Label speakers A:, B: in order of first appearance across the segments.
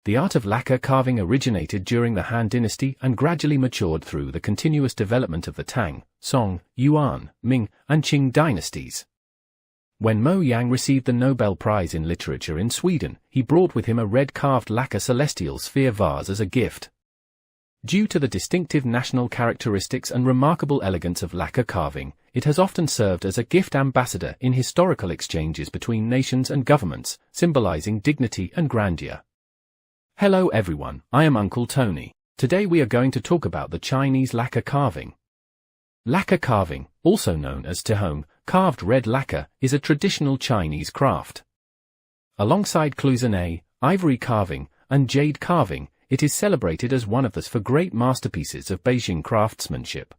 A: The art of lacquer carving originated during the Han Dynasty and gradually matured through the continuous development of the Tang, Song, Yuan, Ming, and Qing dynasties. When Mo Yang received the Nobel Prize in Literature in Sweden, he brought with him a red carved lacquer celestial sphere vase as a gift. Due to the distinctive national characteristics and remarkable elegance of lacquer carving, it has often served as a gift ambassador in historical exchanges between nations and governments, symbolizing dignity and grandeur. Hello everyone, I am Uncle Tony. Today we are going to talk about the Chinese lacquer carving. Lacquer carving, also known as Tihong, carved red lacquer, is a traditional Chinese craft. Alongside cloisonné, ivory carving, and jade carving, it is celebrated as one of the four great masterpieces of Beijing craftsmanship.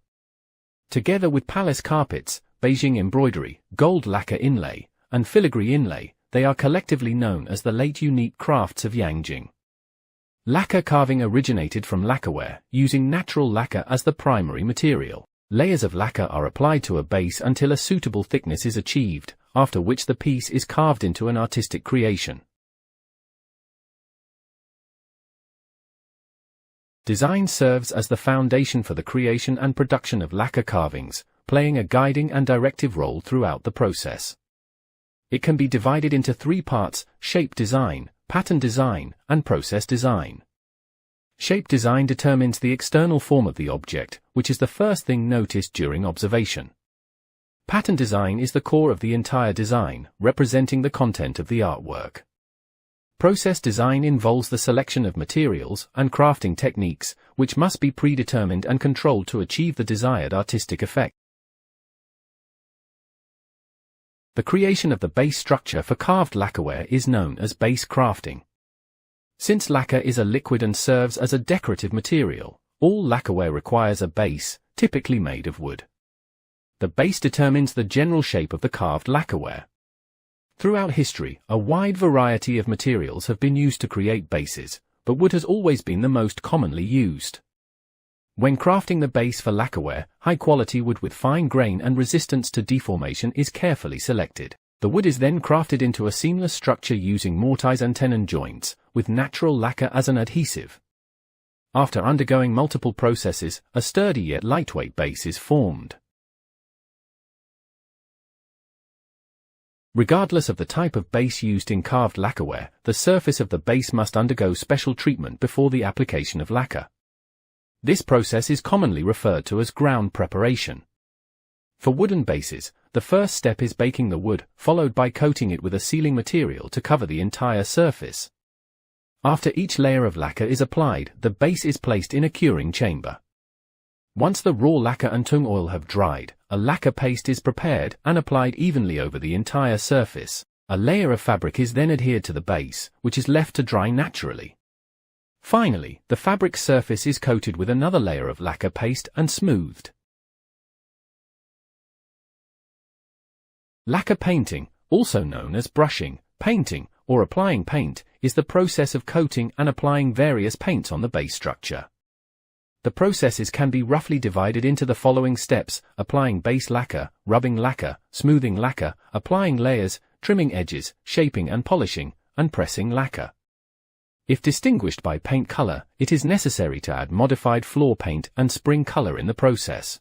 A: Together with palace carpets, Beijing embroidery, gold lacquer inlay, and filigree inlay, they are collectively known as the late Unique Crafts of Yanjing. Lacquer carving originated from lacquerware, using natural lacquer as the primary material. Layers of lacquer are applied to a base until a suitable thickness is achieved, after which the piece is carved into an artistic creation. Design serves as the foundation for the creation and production of lacquer carvings, playing a guiding and directive role throughout the process. It can be divided into three parts: shape design, pattern design, and process design. Shape design determines the external form of the object, which is the first thing noticed during observation. Pattern design is the core of the entire design, representing the content of the artwork. Process design involves the selection of materials and crafting techniques, which must be predetermined and controlled to achieve the desired artistic effect. The creation of the base structure for carved lacquerware is known as base crafting. Since lacquer is a liquid and serves as a decorative material, all lacquerware requires a base, typically made of wood. The base determines the general shape of the carved lacquerware. Throughout history, a wide variety of materials have been used to create bases, but wood has always been the most commonly used. When crafting the base for lacquerware, high-quality wood with fine grain and resistance to deformation is carefully selected. The wood is then crafted into a seamless structure using mortise and tenon joints, with natural lacquer as an adhesive. After undergoing multiple processes, a sturdy yet lightweight base is formed. Regardless of the type of base used in carved lacquerware, the surface of the base must undergo special treatment before the application of lacquer. This process is commonly referred to as ground preparation. For wooden bases, the first step is baking the wood, followed by coating it with a sealing material to cover the entire surface. After each layer of lacquer is applied, the base is placed in a curing chamber. Once the raw lacquer and tung oil have dried, a lacquer paste is prepared and applied evenly over the entire surface. A layer of fabric is then adhered to the base, which is left to dry naturally. Finally, the fabric surface is coated with another layer of lacquer paste and smoothed. Lacquer painting, also known as brushing, painting, or applying paint, is the process of coating and applying various paints on the base structure. The processes can be roughly divided into the following steps: applying base lacquer, rubbing lacquer, smoothing lacquer, applying layers, trimming edges, shaping and polishing, and pressing lacquer. If distinguished by paint color, it is necessary to add modified floor paint and spring color in the process.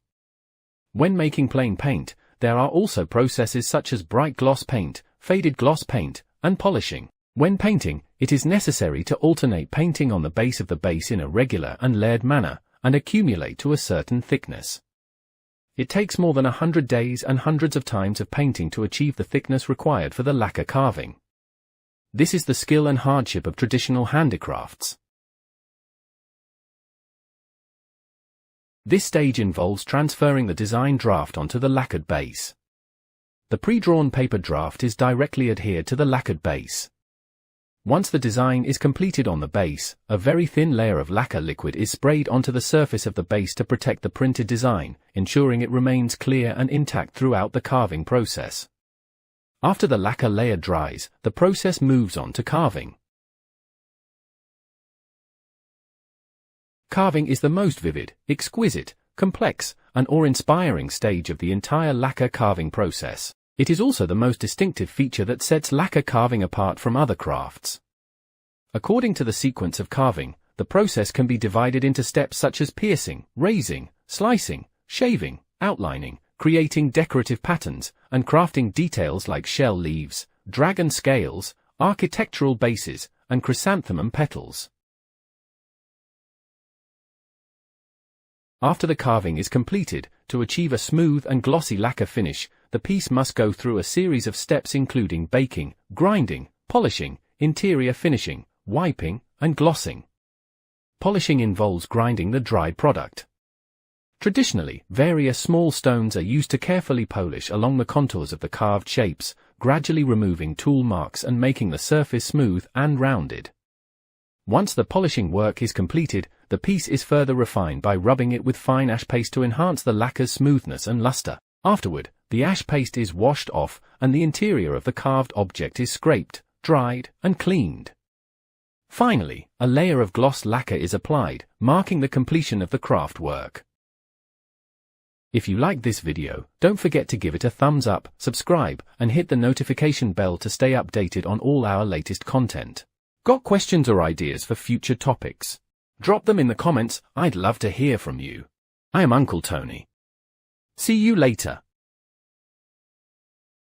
A: When making plain paint, there are also processes such as bright gloss paint, faded gloss paint, and polishing. When painting, it is necessary to alternate painting on the base of the base in a regular and layered manner, and accumulate to a certain thickness. It takes more than 100 days and hundreds of times of painting to achieve the thickness required for the lacquer carving. This is the skill and hardship of traditional handicrafts. This stage involves transferring the design draft onto the lacquered base. The pre-drawn paper draft is directly adhered to the lacquered base. Once the design is completed on the base, a very thin layer of lacquer liquid is sprayed onto the surface of the base to protect the printed design, ensuring it remains clear and intact throughout the carving process. After the lacquer layer dries, the process moves on to carving. Carving is the most vivid, exquisite, complex, and awe-inspiring stage of the entire lacquer carving process. It is also the most distinctive feature that sets lacquer carving apart from other crafts. According to the sequence of carving, the process can be divided into steps such as piercing, raising, slicing, shaving, outlining, creating decorative patterns, and crafting details like shell leaves, dragon scales, architectural bases, and chrysanthemum petals. After the carving is completed, to achieve a smooth and glossy lacquer finish, the piece must go through a series of steps including baking, grinding, polishing, interior finishing, wiping, and glossing. Polishing involves grinding the dried product. Traditionally, various small stones are used to carefully polish along the contours of the carved shapes, gradually removing tool marks and making the surface smooth and rounded. Once the polishing work is completed, the piece is further refined by rubbing it with fine ash paste to enhance the lacquer's smoothness and luster. Afterward, the ash paste is washed off and the interior of the carved object is scraped, dried, and cleaned. Finally, a layer of gloss lacquer is applied, marking the completion of the craft work. If you liked this video, don't forget to give it a thumbs up, subscribe, and hit the notification bell to stay updated on all our latest content. Got questions or ideas for future topics? Drop them in the comments, I'd love to hear from you. I am Uncle Tony. See you later.